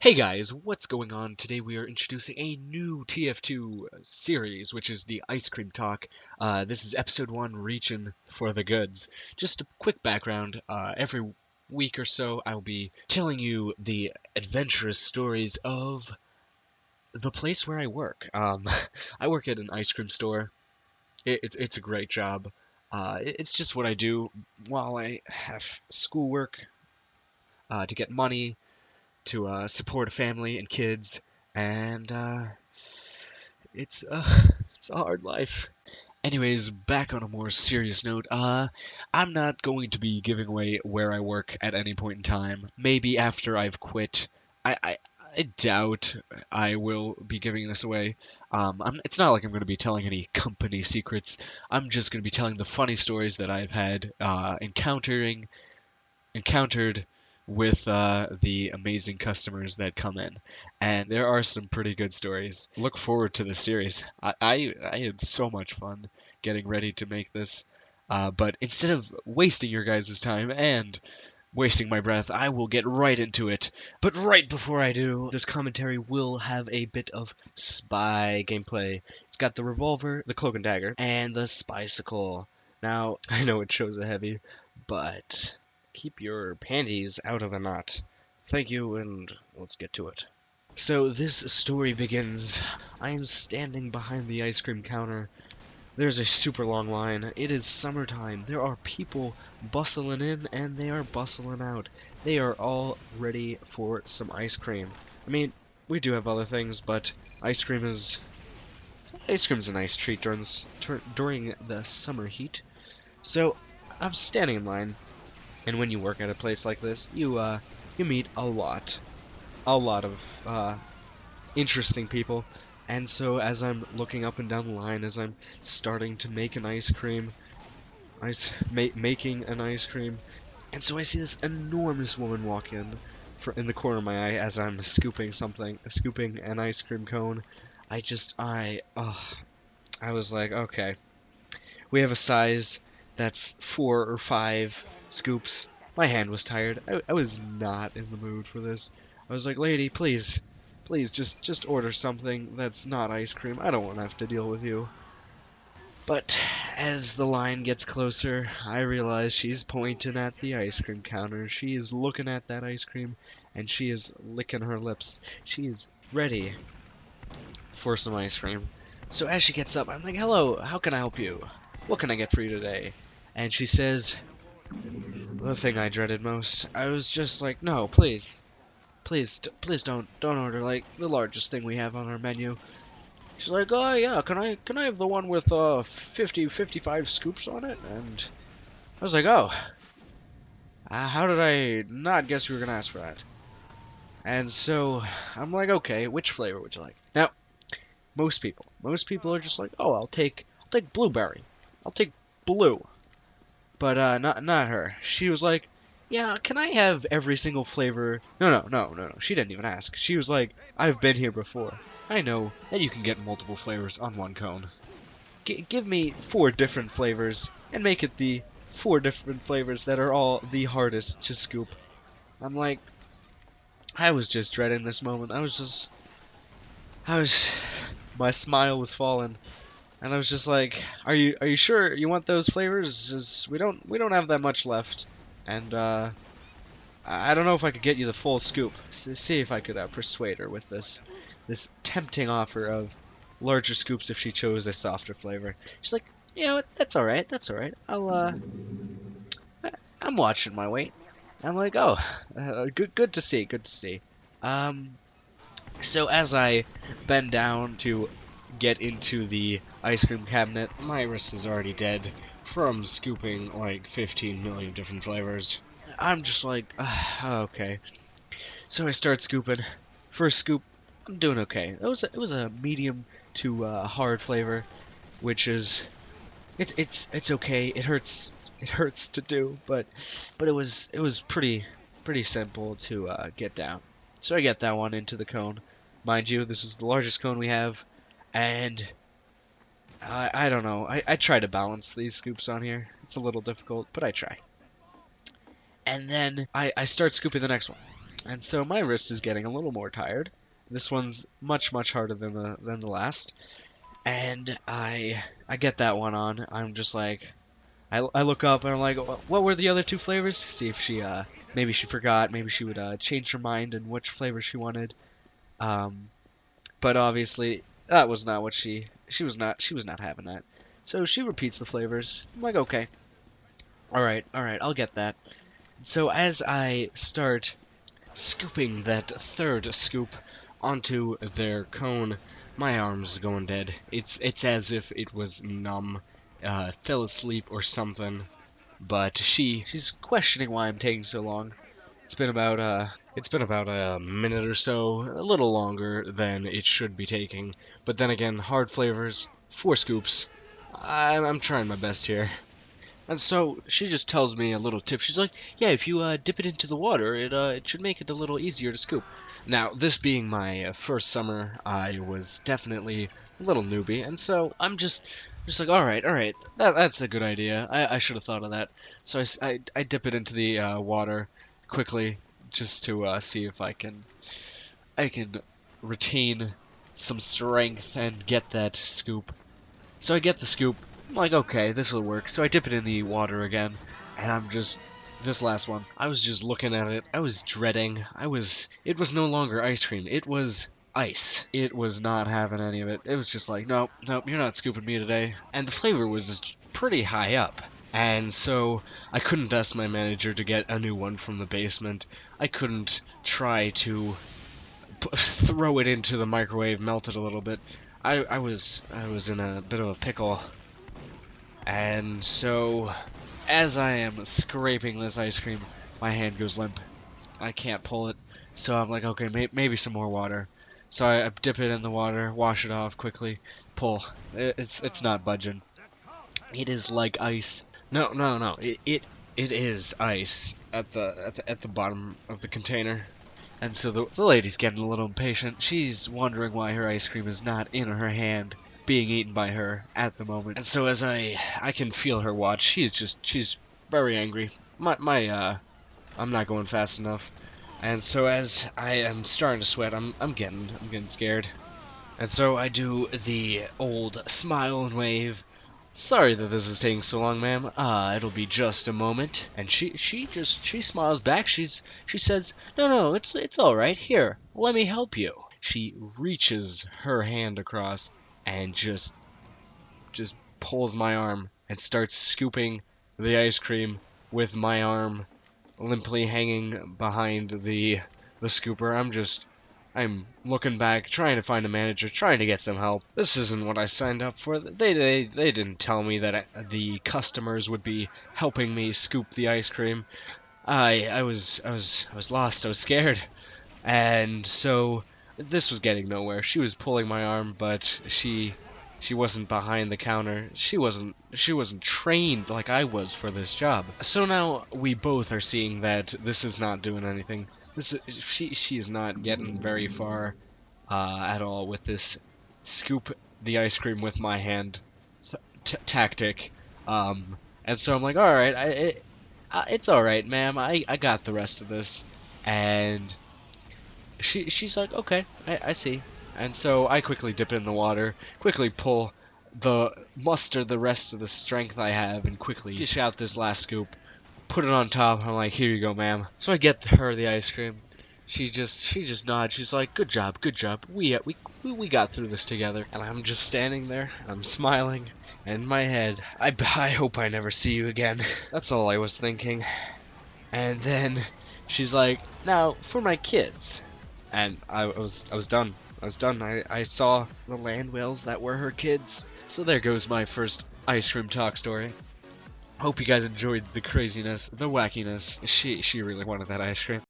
Hey guys, what's going on? Today we are introducing a new TF2 series, which is the Ice Cream Talk. This is episode 1, Reachin' for the Goods. Just a quick background, every week or so I'll be telling you the adventurous stories of the place where I work. I work at an ice cream store. It's a great job. It's just what I do while I have schoolwork to get money to support a family and kids, and it's it's a hard life. Anyways, back on a more serious note, I'm not going to be giving away where I work at any point in time. Maybe after I've quit. I doubt I will be giving this away. It's not like I'm going to be telling any company secrets. I'm just going to be telling the funny stories that I've had encountered with the amazing customers that come in, and there are some pretty good stories. Look forward to the series. I had so much fun getting ready to make this, but instead of wasting your guys' time and wasting my breath, I will get right into it. But right before I do, this commentary will have a bit of spy gameplay. It's got the revolver, the cloak and dagger, and the spicicle. Now, I know it shows a heavy, but keep your panties out of a knot. Thank you, and let's get to it. So this story begins. I am standing behind the ice cream counter. There's a super long line. It is summertime. There are people bustling in and they are bustling out. They are all ready for some ice cream. I mean, we do have other things, but ice cream's a nice treat during the summer heat. So I'm standing in line. And when you work at a place like this, you meet a lot of interesting people. And so as I'm looking up and down the line, as I'm starting to make an ice cream, making an ice cream, and so I see this enormous woman walk in the corner of my eye as I'm scooping an ice cream cone. I was like, okay, we have a size that's 4 or 5 scoops. My hand was tired. I was not in the mood for this. I was like, lady, please, just order something that's not ice cream. I don't want to have to deal with you. But as the line gets closer, I realize she's pointing at the ice cream counter. She is looking at that ice cream, and she is licking her lips. She is ready for some ice cream. So as she gets up, I'm like, hello, how can I help you? What can I get for you today? And she says, the thing I dreaded most. I was just like, no, please don't order like the largest thing we have on our menu. She's like, oh yeah, can I have the one with 55 scoops on it? And I was like, oh, how did I not guess you were gonna ask for that? And so I'm like, okay, which flavor would you like? Now, most people are just like, oh, I'll take blueberry, I'll take blue. But not her. She was like, yeah, can I have every single flavor? No. She didn't even ask. She was like, I've been here before. I know that you can get multiple flavors on one cone. Give me 4 different flavors and make it the 4 different flavors that are all the hardest to scoop. I'm like, I was just dreading this moment. My smile was falling. And I was just like, "Are you sure you want those flavors? Just, we don't have that much left, and I don't know if I could get you the full scoop. So see if I could persuade her with this tempting offer of larger scoops if she chose a softer flavor." She's like, "You know what? That's all right. I'm watching my weight." I'm like, "Oh, good to see. So as I bend down to get into the ice cream cabinet, my wrist is already dead from scooping like 15 million different flavors. I'm just like, okay. So I start scooping. First scoop, I'm doing okay. It was a medium to hard flavor, which is it's okay. It hurts to do, but it was pretty simple to get down. So I get that one into the cone. Mind you, this is the largest cone we have. And I don't know. I try to balance these scoops on here. It's a little difficult, but I try. And then I start scooping the next one. And so my wrist is getting a little more tired. This one's much harder than the last. And I get that one on. I'm just like, I look up and I'm like, what were the other two flavors? See if she maybe she forgot, maybe she would change her mind and which flavor she wanted. Um, but obviously that was not what she was not having that. So she repeats the flavors. I'm like, okay, all right, I'll get that. So as I start scooping that third scoop onto their cone, my arm's going dead. It's as if it was numb, fell asleep or something. But she's questioning why I'm taking so long. It's been about a minute or so, a little longer than it should be taking. But then again, hard flavors, 4 scoops. I'm trying my best here. And so she just tells me a little tip. She's like, "Yeah, if you dip it into the water, it should make it a little easier to scoop." Now, this being my first summer, I was definitely a little newbie, and so I'm just like, all right, that's a good idea. I should have thought of that. So I dip it into the water quickly, just to see if I can retain some strength and get that scoop. So I get the scoop. I'm like, okay, this will work. So I dip it in the water again, and this last one, I was just looking at it. I was dreading. It was no longer ice cream. It was ice. It was not having any of it. It was just like, nope, you're not scooping me today. And the flavor was just pretty high up. And so I couldn't ask my manager to get a new one from the basement. I couldn't try to throw it into the microwave, melt it a little bit. I was in a bit of a pickle. And so, as I am scraping this ice cream, my hand goes limp. I can't pull it. So I'm like, okay, maybe some more water. So I dip it in the water, wash it off quickly, pull. It's not budging. It is like ice. No. It is ice at the bottom of the container. And so the lady's getting a little impatient. She's wondering why her ice cream is not in her hand, being eaten by her at the moment. And so as I can feel her watch, she's very angry. I'm not going fast enough. And so as I am starting to sweat, I'm getting scared. And so I do the old smile and wave. "Sorry that this is taking so long, ma'am. It'll be just a moment." And she smiles back. She says, "No, it's all right. Here, let me help you." She reaches her hand across and just pulls my arm and starts scooping the ice cream with my arm limply hanging behind the scooper. I'm looking back, trying to find a manager, trying to get some help. This isn't what I signed up for. They didn't tell me that the customers would be helping me scoop the ice cream. I was lost. I was scared, and so this was getting nowhere. She was pulling my arm, but she wasn't behind the counter. She wasn't trained like I was for this job. So now we both are seeing that this is not doing anything. She's not getting very far at all with this scoop the ice cream with my hand tactic. And so I'm like, all right, it's all right, ma'am. I got the rest of this. And she's like, okay, I see. And so I quickly dip it in the water, quickly muster the rest of the strength I have, and quickly dish out this last scoop. Put it on top. I'm like, here you go, ma'am. So I get her the ice cream. She just nods. She's like, good job. We got through this together. And I'm just standing there. I'm smiling. And in my head, I hope I never see you again. That's all I was thinking. And then she's like, now for my kids. And I was done. I saw the land whales that were her kids. So there goes my first ice cream talk story. Hope you guys enjoyed the craziness, the wackiness. She really wanted that ice cream.